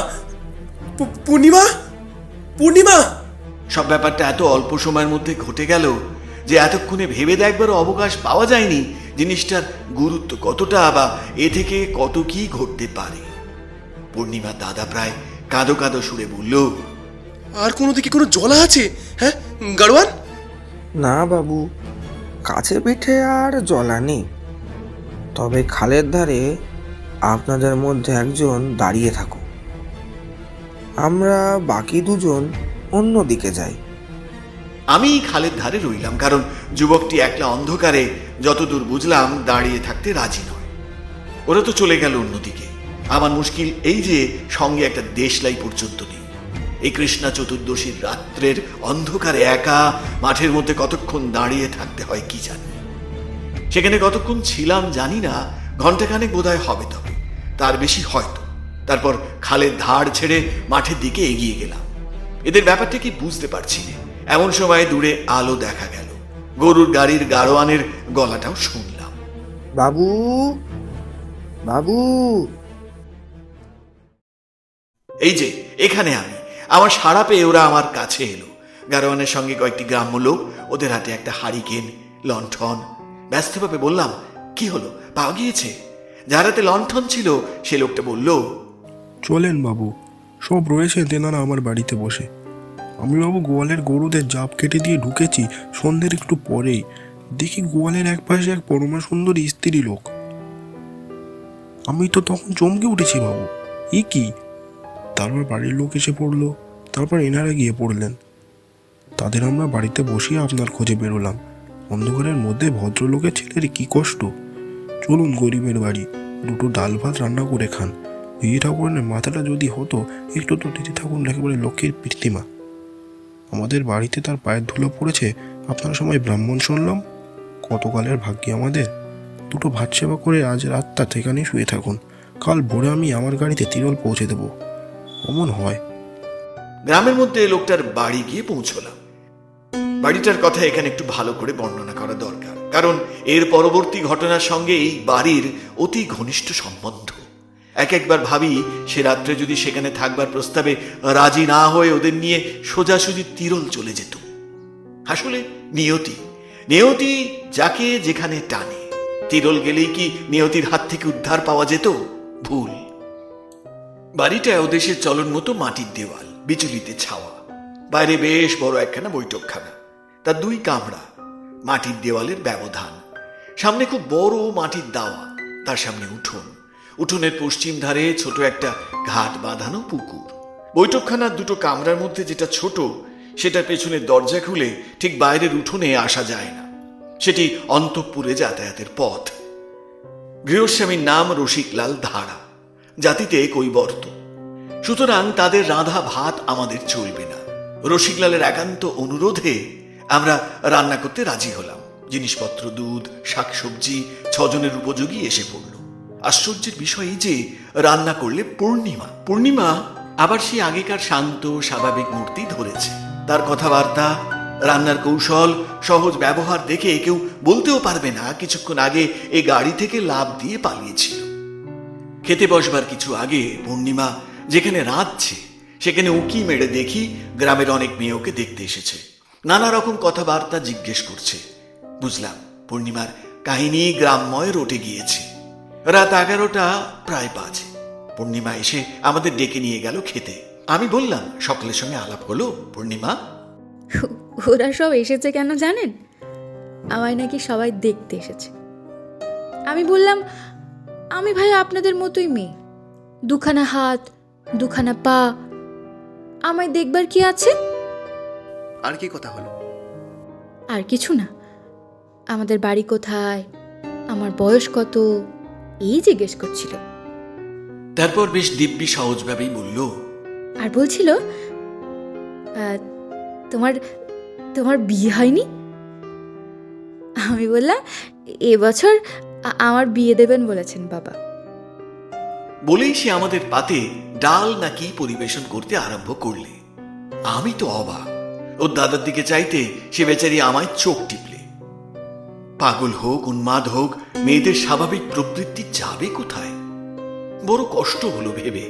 পূর্ণিমা, পূর্ণিমা! সব ব্যাপারটা এত অল্প সময়ের মধ্যে ঘটে গেল যে এতক্ষণে ভেবে দেখবারও অবকাশ পাওয়া যায়নি জিনিসটার গুরুত্ব কতটা, বা এ থেকে কত কি ঘটতে পারে। পূর্ণিমা দাদা প্রায় কাঁদো কাঁদো সুরে বলল, আর কোনো দিকে কোনো জলা আছে? হ্যাঁ গাড়োয়ান? না বাবু, কাছে পিঠে আর জলা নেই, তবে খালের ধারে আপনাদের মধ্যে একজন দাঁড়িয়ে থাকো, আমরা বাকি দুজন অন্য দিকে যাই। আমি খালের ধারে রইলাম, কারণ যুবকটি একলা অন্ধকারে যতদূর বুঝলাম দাঁড়িয়ে থাকতে রাজি নয়। ওরা তো চলে গেল অন্যদিকে। আমার মুশকিল এই যে সঙ্গে একটা দেশলাই পর্যন্ত নেই। এই কৃষ্ণা চতুর্দশীর রাত্রের অন্ধকারে একা মাঠের মধ্যে কতক্ষণ দাঁড়িয়ে থাকতে হয় কি জানি। সেখানে কতক্ষণ ছিলাম জানি না, ঘন্টাখানেক বোধহয় হবে, তবে তার বেশি হয়তো। তারপর খালের ধার ছেড়ে মাঠের দিকে এগিয়ে গেলাম। এদের ব্যাপারটা কি বুঝতে পারছি না। এমন সময় দূরে আলো দেখা গেল, গরুর গাড়ির গাড়োয়ানের গলাটাও শুনলাম, বাবু, বাবু! এই যে এখানে আমি। আমার সাড়া পেয়ে ওরা আমার কাছে এলো। গাড়োয়ানের সঙ্গে কয়েকটি গ্রাম্য লোক, ওদের হাতে একটা হারিকেন, লণ্ঠন। ব্যস্তভাবে বললাম, কি হলো, পাওয়া গিয়েছে? যার হাতে লণ্ঠন ছিল সে লোকটা বলল, চলেন বাবু, সব রয়েছে তেনারা আমার বাড়িতে বসে। আমি বাবু গোয়ালের গরুদের জাপ কেটে দিয়ে ঢুকেছি সন্ধ্যের একটু পরেই, দেখি গোয়ালের এক পাশে এক পরমা সুন্দরী স্ত্রী লোক। আমি তো তখন চমকে উঠেছি বাবু, ই কি! তারপর বাড়ির লোক এসে পড়লো, তারপর এনারা গিয়ে পড়লেন। তাদের আমরা বাড়িতে বসিয়ে আপনার খোঁজে বেরোলাম। অন্ধকারের মধ্যে ভদ্রলোকের ছেলের কি কষ্ট। চলুন গরিবের বাড়ি, দুটো ডাল ভাত রান্না করে খান। এই ঠাকুরের মাথাটা যদি হতো একটু তো দিদি ঠাকুর একেবারে লক্ষ্মীর প্রতিমা। আমাদের বাড়িতে তার পায়ের ধুলো পড়েছে, আপনার সময় ব্রাহ্মণ শুনলাম। কতকালের ভাগ্যে আমাদের। দুটো ভাত সেবা করে আজ রাতটা সেখানেই শুয়ে থাকুন, কাল ভোরে আমি আমার গাড়িতে তিরল পৌঁছে দেব। অমন হয়। গ্রামের মধ্যে লোকটার বাড়ি গিয়ে পৌঁছলাম। বাড়িটার কথা এখানে একটু ভালো করে বর্ণনা করা দরকার, কারণ এর পরবর্তী ঘটনার সঙ্গে এই বাড়ির অতি ঘনিষ্ঠ সম্বন্ধ। একবার ভাবি সে রাত্রে যদি সেখানে থাকবার প্রস্তাবে রাজি না হয়ে ওদের নিয়ে সোজাসুজি তিরল চলে যেত। আসলে নিয়তি যাকে যেখানে টানে। তিরল গেলেই কি নিয়তির হাত থেকে উদ্ধার পাওয়া যেত? ভুল। বাড়িটা ওদেশের চলন মতো মাটির দেওয়াল, বিচুলিতে ছাওয়া। বাইরে বেশ বড় একখানা বৈঠকখানা, তার দুই কামরা, মাটির দেওয়ালের ব্যবধান। সামনে খুব বড় মাটির দাওয়া, তার সামনে উঠোন। উঠোনের পশ্চিম ধারে ছোট একটা ঘাট বাঁধানো পুকুর। বৈঠকখানার দুটো কামরার মধ্যে যেটা ছোট, সেটার পেছনের দরজা খুলে ঠিক বাইরের উঠোনে আসা যায় না। সেটি অন্তঃপুরে যাতায়াতের পথ। গৃহস্বামীর নাম রসিকলাল ধারা, জাতিতে কৈবর্ত। সুতরাং তাদের রাঁধা ভাত আমাদের চলবে না। রসিকলালের একান্ত অনুরোধে আমরা রান্না করতে রাজি হলাম। জিনিসপত্র, দুধ, শাকসবজি 6 জনের উপযোগী এসে পড়ল। আশ্চর্যের বিষয় এই যে রান্না করলে পূর্ণিমা আবার সে আগেকার শান্ত স্বাভাবিক মূর্তি ধরেছে। তার কথাবার্তা, রান্নার কৌশল, সহজ ব্যবহার দেখে কেউ বলতেও পারবে না কিছুক্ষণ আগে এই গাড়ি থেকে লাফ দিয়ে পালিয়েছিল। খেতে বসবার কিছু আগে পূর্ণিমা যেখানে রাঁধছে সেখানে উকি মেরে দেখি গ্রামের অনেক মেয়ে ওকে দেখতে এসেছে, নানা রকম কথাবার্তা জিজ্ঞেস করছে। বুঝলাম পূর্ণিমার কাহিনী গ্রামময় রটে গিয়েছে। রাত 11টা প্রায় বাজে। পূর্ণিমা এসে আমাদের ডেকে নিয়ে গেল খেতে। আমি বললাম, সকলের সঙ্গে আলাপ হলো পূর্ণিমা? ওরা সব এসেছে কেন জানেন? আমায় নাকি সবাই দেখতে এসেছে। আমি বললাম, আমি ভাই আপনাদের মতোই মেয়ে, দুখানা হাত, দুখানা পা, আমায় দেখবার কি আছে? আর কি কথা হলো? আর কিছু না, আমাদের বাড়ি কোথায়, আমার বয়স কত, এই জিজ্ঞেস করছিল। তারপর বেশ দিব্যি সহজভাবেই বলল, আর বলছিল, তোমার তোমার বিয়ে হয়নি? আমি বললাম, এবছর আমার বিয়ে দেবেন বলেছেন বাবা। বলেই সে আমাদের পাতে ডাল নাকি পরিবেশন করতে আরম্ভ করলে। আমি তো অবাক। ওর দাদার দিকে চাইতে সে বেচারি আমায় চোখ টিপলে। পাগল হোক, উন্মাদ হোক, মেয়েদের স্বাভাবিক প্রবৃত্তি যাবে কোথায়? বড় কষ্ট হলো ভেবে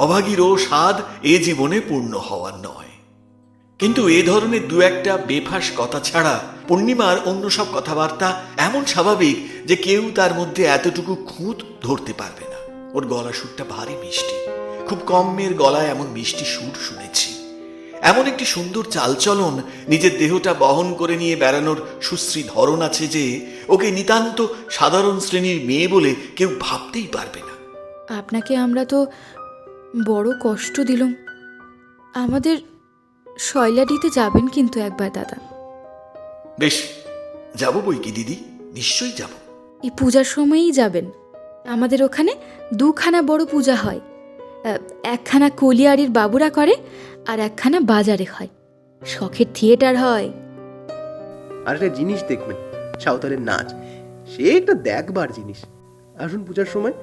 অভাগীরও স্বাদ এ জীবনে পূর্ণ হওয়ার নয়। কিন্তু এ ধরনের দু একটা বেফাস কথা ছাড়া পূর্ণিমার অন্য সব কথাবার্তা এমন স্বাভাবিক যে কেউ তার মধ্যে এতটুকু খুঁত ধরতে পারবে না। ওর গলা সুরটা ভারী মিষ্টি, খুব কম মেয়ের গলায় এমন মিষ্টি সুর শুনেছি। এমন একটি সুন্দর চালচলন, নিজের দেহটা বহন করে নিয়ে বেড়ানোর সুশ্রী ধরন আছে যে ওকে নিতান্ত সাধারণ শ্রেণীর মেয়ে বলে কেউ ভাবতেই পারবে না। আপনাকে আমরা তো বড় কষ্ট দিলাম। আমাদের শৈলাডিতে যাবেন কিন্তু একবার দাদা। বেশ, যাবো বই কি দিদি, নিশ্চয়ই যাব। এই পূজার সময়ই যাবেন। আমাদের ওখানে দুখানা বড় পূজা হয়, একখানা কলিয়ারির বাবুরা করে আর একখানা বাজারে হয়। শখের থিয়েটার হয়। আর একটা জিনিস দেখবেন, সাঁওতালের নাচ, সে একটা দেখবার জিনিস। আসুন পূজার সময়,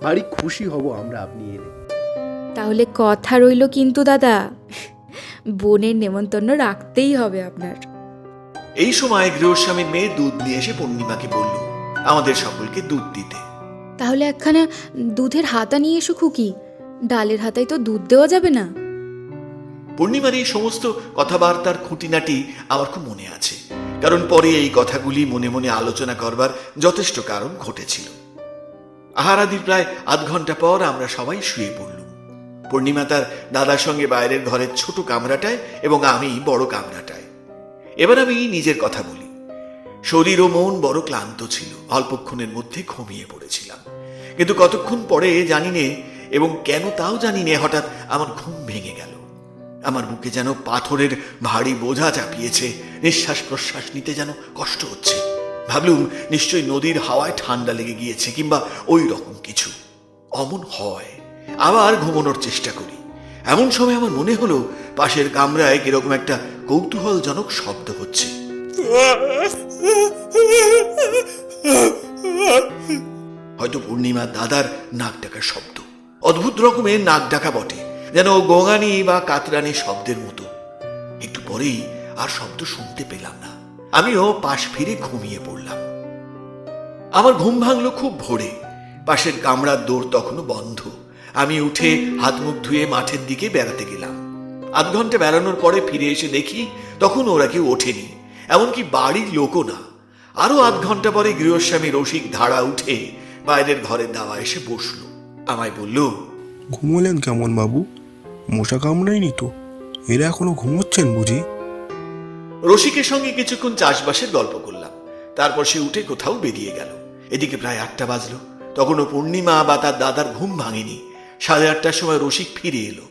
ভারী খুশি হব আমরা আপনি এলে। তাহলে কথা রইল কিন্তু দাদা, বোনের নেমন্তন্ন রাখতেই হবে আপনার। এই সময় গৃহস্বামীর মেয়ে দুধ নিয়ে এসে পূর্ণিমাকে বলল আমাদের সকলকে দুধ দিতে। তাহলে একখানা দুধের হাতা নিয়ে এসো খুকি, ডালের হাতায় তো দুধ দেওয়া যাবে না। পূর্ণিমার এই সমস্ত কথাবার্তার খুঁটিনাটি আমার খুব মনে আছে, কারণ পরে এই কথাগুলি মনে মনে আলোচনা করবার যথেষ্ট কারণ ঘটেছিল। আহারাদির প্রায় আধ ঘন্টা পর আমরা সবাই শুয়ে পড়লুম। পূর্ণিমা তার দাদার সঙ্গে বাইরের ঘরের ছোট কামরাটায় এবং আমি বড় কামরাটায়। এবার আমি নিজের কথা বলি। শরীর ও মন বড় ক্লান্ত ছিল, অল্পক্ষণের মধ্যে ঘুমিয়ে পড়েছিলাম। কিন্তু কতক্ষণ পরে জানি নে, এবং কেন তাও জানি নে, হঠাৎ আমার ঘুম ভেঙে গেল। আমার বুকে যেন পাথরের ভারী বোঝা চাপিয়েছে, নিঃশ্বাস প্রশ্বাস নিতে যেন কষ্ট হচ্ছে। ভাবলুম নিশ্চয়ই নদীর হাওয়ায় ঠান্ডা লেগে গিয়েছে কিংবা ওই রকম কিছু। অমন হয়। আবার ঘুমানোর চেষ্টা করি। এমন সময় আমার মনে হলো পাশের কামরায় কিরকম একটা কৌতূহলজনক শব্দ হচ্ছে। হয়তো পূর্ণিমার দাদার নাক ডাকার শব্দ। অদ্ভুত রকমের নাক ডাকা বটে, যেন গঙানি বা কাতরানি শব্দের মতো। একটু পরেই আর শব্দ শুনতে পেলাম না। আমিও পাশ ফিরে ঘুমিয়ে পড়লাম। আমার ঘুম ভাঙলো খুব ভোরে। পাশের কামরার দোর তখনও বন্ধ। আমি উঠে হাত মুখ ধুয়ে মাঠের দিকে বেড়াতে গেলাম। আধ ঘন্টা বেড়ানোর পরে ফিরে এসে দেখি তখন ওরা কেউ ওঠেনি, এমনকি বাড়ির লোকও না। আরো আধ ঘন্টা পরে গৃহস্বামী রসিক ধারা উঠে বাইরের ঘরের দাওয়া এসে বসলো। আমায় বলল, ঘুমোলেন কেমন বাবু? মশা কামড়ায়নি তো? এরা এখনো ঘুমোচ্ছেন বুঝি? রসিকের সঙ্গে কিছুক্ষণ চাষবাসের গল্প করলাম। তারপর সে উঠে কোথাও বেরিয়ে গেল। এদিকে প্রায় 8টা বাজলো। তখনও পূর্ণিমা বা তার দাদার ঘুম ভাঙেনি। 8:30টার সময় রসিক ফিরে এলো।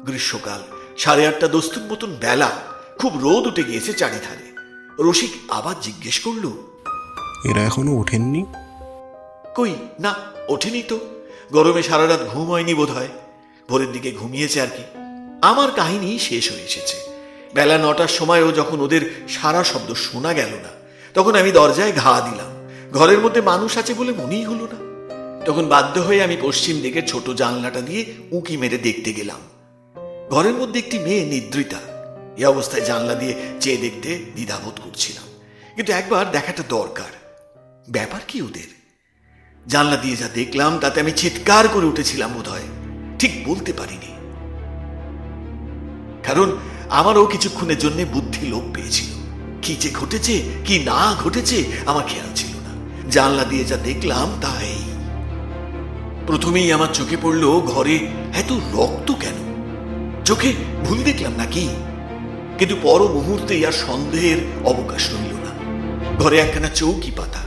গ্রীষ্মকাল, 8:30 দস্তুর মতন বেলা, খুব রোদ উঠে গিয়েছে চারিধারে। রসিক আবার জিজ্ঞেস করলো, এরা এখনো ওঠেননি? কই না, ওঠেনি তো। গরমে সারা রাত ঘুম হয়নি বোধ হয়, ভোরের দিকে ঘুমিয়েছে আর কি। আমার কাহিনী শেষ হয়ে এসেছে। বেলা 9টার সময়ও যখন ওদের সারা শব্দ শোনা গেল না, তখন আমি দরজায় ঘা দিলাম। ঘরের মধ্যে মানুষ আছে বলে মনেই হলো না। তখন বাধ্য হয়ে আমি পশ্চিম দিকের ছোট জানলাটা দিয়ে উঁকি মেরে দেখতে গেলাম। ঘরের মধ্যে একটি মেয়ে নিদ্রিতা। এই অবস্থায় জানলা দিয়ে চেয়ে দেখতে দ্বিধাবোধ করছিলাম, কিন্তু একবার দেখাটা দরকার। ব্যাপার কি ওদের? জানলা দিয়ে যা দেখলাম তাতে আমি চিৎকার করে উঠেছিলাম বোধহয়, ঠিক বলতে পারিনি। কারণ আমারও কিছুক্ষণের জন্য বুদ্ধি লোপ পেয়েছিল। কি যে ঘটেছে কি না ঘটেছে আমার খেয়াল ছিল না। জানলা দিয়ে যা দেখলাম তাই প্রথমেই আমার চোখে পড়লো ঘরে এত রক্ত কেন। চোখে ভুল দেখলাম নাকি? কিন্তু পর মুহূর্তেই আর সন্দেহের অবকাশ রইল না। ঘরে একখানা চৌকি পাতা।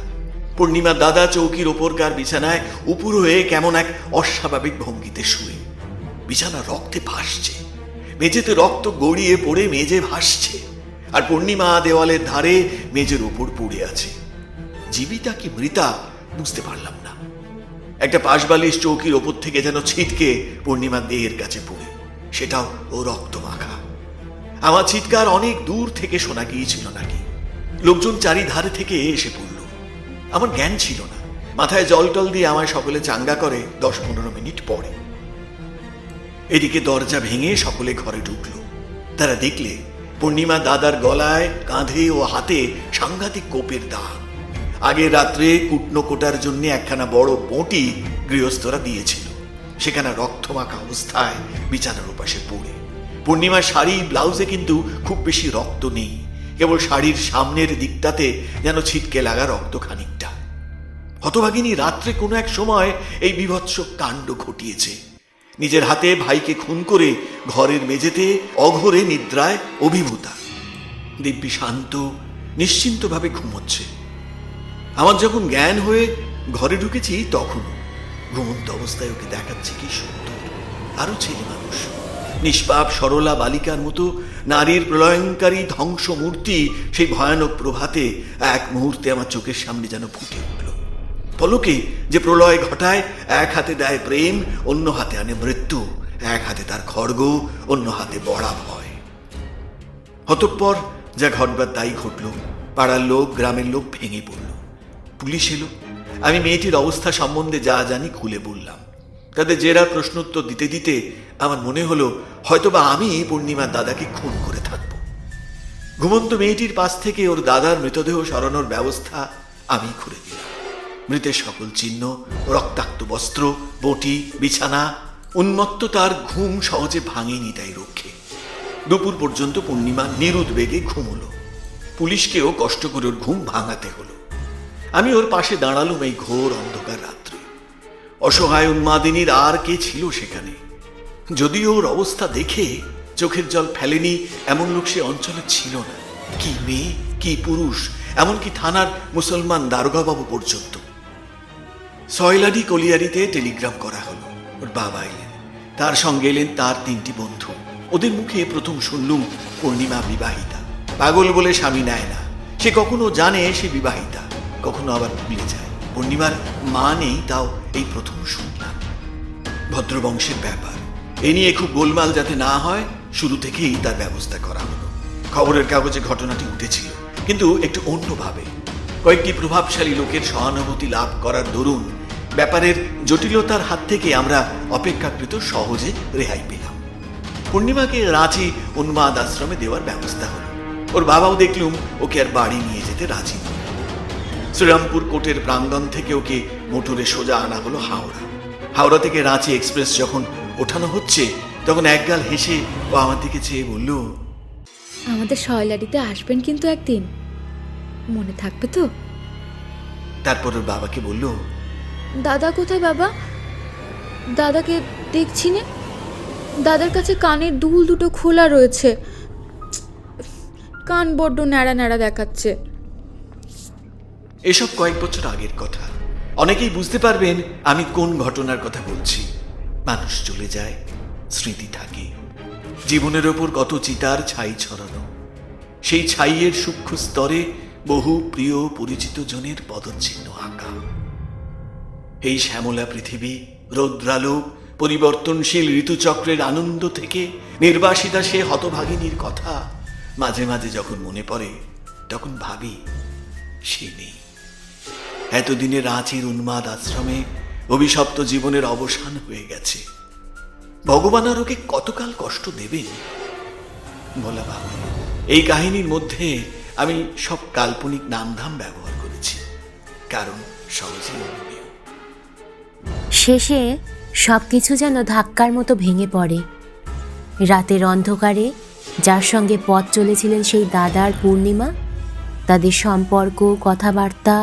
পূর্ণিমার দাদা চৌকির ওপরকার বিছানায় উপর হয়ে কেমন এক অস্বাভাবিক ভঙ্গিতে শুয়ে। বিছানা রক্তে ভাসছে, মেঝেতে রক্ত গড়িয়ে পড়ে মেঝে ভাসছে, আর পূর্ণিমা দেওয়ালের ধারে মেঝের উপর পড়ে আছে। জীবিতা কি মৃতা বুঝতে পারলাম না। একটা পাশবালিশ চৌকির ওপর থেকে যেন ছিটকে পূর্ণিমার দেহের কাছে পড়ে, সেটাও ও রক্ত মাখা। আমার চিৎকার অনেক দূর থেকে শোনা গিয়েছিল নাকি? লোকজন চারিধারে থেকে এসে পড়ল। আমার জ্ঞান ছিল না। মাথায় জল টল দিয়ে আমায় সকলে চাঙ্গা করে 10-15 মিনিট পরে। এদিকে দরজা ভেঙে সকলে ঘরে ঢুকল। তারা দেখলে পূর্ণিমা দাদার গলায়, কাঁধে ও হাতে সাংঘাতিক কোপের দাগ। আগের রাত্রে কুটনো কোটার জন্য একখানা বড় বঁটি গৃহস্থরা দিয়েছিল, সেখানে রক্তমাখা অবস্থায় বিছানার ওপাশে পড়ে। পূর্ণিমার শাড়ি ব্লাউজে কিন্তু খুব বেশি রক্ত নেই, কেবল শাড়ির সামনের দিকটাতে যেন ছিটকে লাগা রক্ত খানিকটা। হতভাগিনী রাত্রে কোনো এক সময় এই বীভৎস কাণ্ড ঘটিয়েছে। নিজের হাতে ভাইকে খুন করে ঘরের মেঝেতে অঘোরে নিদ্রায় অভিভূতা। দিব্যি শান্ত নিশ্চিন্তভাবে ঘুমোচ্ছে। আমার যখন জ্ঞান হয়ে ঘরে ঢুকেছি তখন ঘুমন্ত অবস্থায় ওকে দেখাচ্ছে কি সুন্দর, আরো ছেলে মানুষ, নিষ্পাপ সরলা বালিকার মতো নারীর প্রলয়ঙ্কারী ধ্বংস মূর্তি সেই ভয়ানক প্রভাতে এক মুহূর্তে আমার চোখের সামনে যেন ফুটে উঠল। পলকে যে প্রলয় ঘটায়, এক হাতে দেয় প্রেম, অন্য হাতে আনে মৃত্যু, এক হাতে তার খড়গ, অন্য হাতে বড়া ভয়। অতঃপর যা ঘটবার তাই ঘটল। পাড়ার লোক, গ্রামের লোক ভেঙে পড়ল। পুলিশ এলো। আমি মেয়েটির অবস্থা সম্বন্ধে যা জানি খুলে বললাম। তাদের জেরার প্রশ্নোত্তর দিতে দিতে আমার মনে হলো হয়তোবা আমি পূর্ণিমার দাদাকে খুন করে থাকব। ঘুমন্ত মেয়েটির পাশ থেকে ওর দাদার মৃতদেহ সরানোর ব্যবস্থা আমি করে দিলাম। মৃতের সকল চিহ্ন, রক্তাক্ত বস্ত্র, বঁটি, বিছানা, উন্মত্ত তার ঘুম সহজে ভাঙেনি তাই রক্ষে। দুপুর পর্যন্ত পূর্ণিমা নিরুদ্বেগে ঘুমল। পুলিশকেও কষ্ট করে ওর ঘুম ভাঙাতে হলো। আমি ওর পাশে দাঁড়ালুম এই ঘোর অন্ধকার রাত্রে। অসহায় উন্মাদিনীর আর কে ছিল সেখানে? যদিও ওর অবস্থা দেখে চোখের জল ফেলেনি এমন লোক সে অঞ্চলে ছিল না। কি মেয়ে, কি পুরুষ, এমনকি থানার মুসলমান দারোগাবাবু পর্যন্ত। সয়লাডি কলিয়ারিতে টেলিগ্রাম করা হলো। ওর বাবা এলেন, তার সঙ্গে এলেন তার 3টি বন্ধু। ওদের মুখে প্রথম শুনলুম পূর্ণিমা বিবাহিতা। পাগল বলে স্বামী নেয় না। সে কখনো জানে সে বিবাহিতা, কখনো আবার ভুলে যায়। পূর্ণিমার মা নেই, তাও এই প্রথম শুনলাম। ভদ্রবংশের ব্যাপার, এ নিয়ে খুব গোলমাল যাতে না হয় শুরু থেকেই তার ব্যবস্থা করা হলো। খবরের কাগজে ঘটনাটি উঠেছিল, কিন্তু একটু অন্যভাবে। কয়েকটি প্রভাবশালী লোকের সহানুভূতি লাভ করার দরুন ব্যাপারের জটিলতার হাত থেকে আমরা অপেক্ষাকৃত সহজে রেহাই পেলাম। পূর্ণিমাকে রাঁচি উন্মাদ আশ্রমে দেওয়ার ব্যবস্থা হলো। ওর বাবাও দেখলুম ওকে আর বাড়ি নিয়ে যেতে রাজি নয়। শ্রীরামপুর কোর্টের প্রাঙ্গণ থেকে ওকে মোটরে সোজা আনা হলো হাওড়া। হাওড়া থেকে রাঁচি এক্সপ্রেস যখন ওঠানো হচ্ছে তখন একগাল হেসে ও আমার দিকে চেয়ে বলল, আমাদের সয়লাডিতে আসবেন কিন্তু একদিন, মনে থাকবে তো? তারপর ওর বাবাকে বলল, দাদা কোথায় বাবা? দাদাকে দেখছি না। দাদার কাছে কানের দুল দুটো খোলা রয়েছে, কান বড্ড ন্যাড়া ন্যাড়া দেখাচ্ছে। এসব কয়েক বছর আগের কথা। অনেকেই বুঝতে পারবেন আমি কোন ঘটনার কথা বলছি। মানুষ চলে যায়, স্মৃতি থাকে। জীবনের ওপর কত চিতার ছাই ছড়ানো। সেই ছাইয়ের সূক্ষ্ম স্তরে বহু প্রিয় পরিচিত জনের পদচিহ্ন আঁকা। এই শ্যামলা পৃথিবী, রৌদ্রালো, পরিবর্তনশীল ঋতুচক্রের আনন্দ থেকে নির্বাসিতা সে হতভাগিনীর কথা মাঝে মাঝে যখন মনে পড়ে তখন ভাবি সে নেই। এতদিনে রাঁচির উন্মাদ আশ্রমে অভিশপ্ত জীবনের অবসান হয়ে গেছে। ভগবান আর ওকে কতকাল কষ্ট দেবেন বলা বাহুল্য। এই কাহিনীর মধ্যে আমি সব কাল্পনিক নামধাম ব্যবহার করেছি, কারণ সহজে অনুমেয়। শেষে সবকিছু যেন ধাক্কার মতো ভেঙে পড়ে। রাতের অন্ধকারে যার সঙ্গে পথ চলেছিলেন সেই দাদা আর পূর্ণিমা, তাদের সম্পর্ক, কথাবার্তা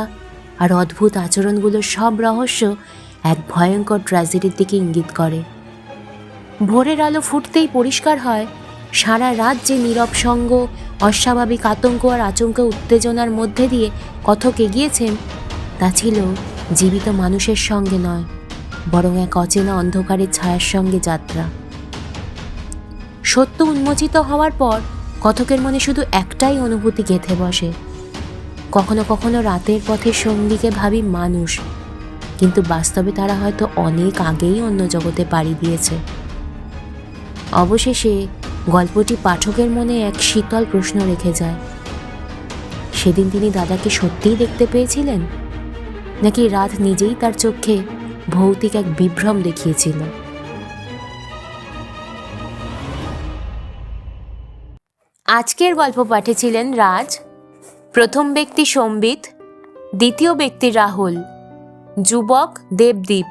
আর অদ্ভুত আচরণগুলোর সব রহস্য এক ভয়ঙ্কর ট্র্যাজেডির দিকে ইঙ্গিত করে। ভোরের আলো ফুটতেই পরিষ্কার হয় সারা রাত যে নীরব সঙ্গ, অস্বাভাবিক আতঙ্ক আর আচমকা উত্তেজনার মধ্যে দিয়ে কথক এগিয়েছেন তা ছিল জীবিত মানুষের সঙ্গে নয়, বরং এক অচেনা অন্ধকারের ছায়ার সঙ্গে যাত্রা। সত্য উন্মোচিত হওয়ার পর কথকের মনে শুধু একটাই অনুভূতি গেঁথে বসে। কখনো কখনো রাতের পথের সঙ্গীকে ভাবি মানুষ, কিন্তু বাস্তবে তারা হয়তো অনেক আগেই অন্য জগতে পাড়ি দিয়েছে। অবশেষে গল্পটি পাঠকের মনে এক শীতল প্রশ্ন রেখে যায়। সেদিন তিনি দাদাকে সত্যিই দেখতে পেয়েছিলেন, নাকি রাত নিজেই তার চোখে ভৌতিক এক বিভ্রম দেখিয়েছিল? আজকের গল্প পাঠে ছিলেন রাজ, প্রথম ব্যক্তি সম্বিত, দ্বিতীয় ব্যক্তি রাহুল, যুবক দেবদীপ,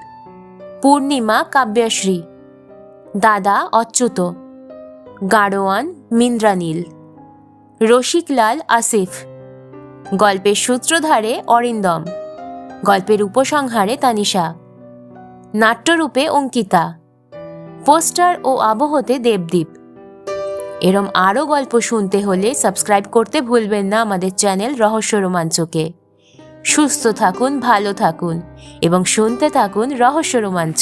পূর্ণিমা কাব্যশ্রী, দাদা অচ্যুত, গাড়োয়ান মিন্দ্রানীল, রসিকলাল আসিফ, গল্পের সূত্রধারে অরিন্দম, গল্পের উপসংহারে তানিশা, নাট্যরূপে অঙ্কিতা, পোস্টার ও আবহতে দেবদীপ। এরম আরও গল্প শুনতে হলে সাবস্ক্রাইব করতে ভুলবেন না আমাদের চ্যানেল রহস্য রোমাঞ্চকে। সুস্থ থাকুন, ভালো থাকুন এবং শুনতে থাকুন রহস্য রোমাঞ্চ।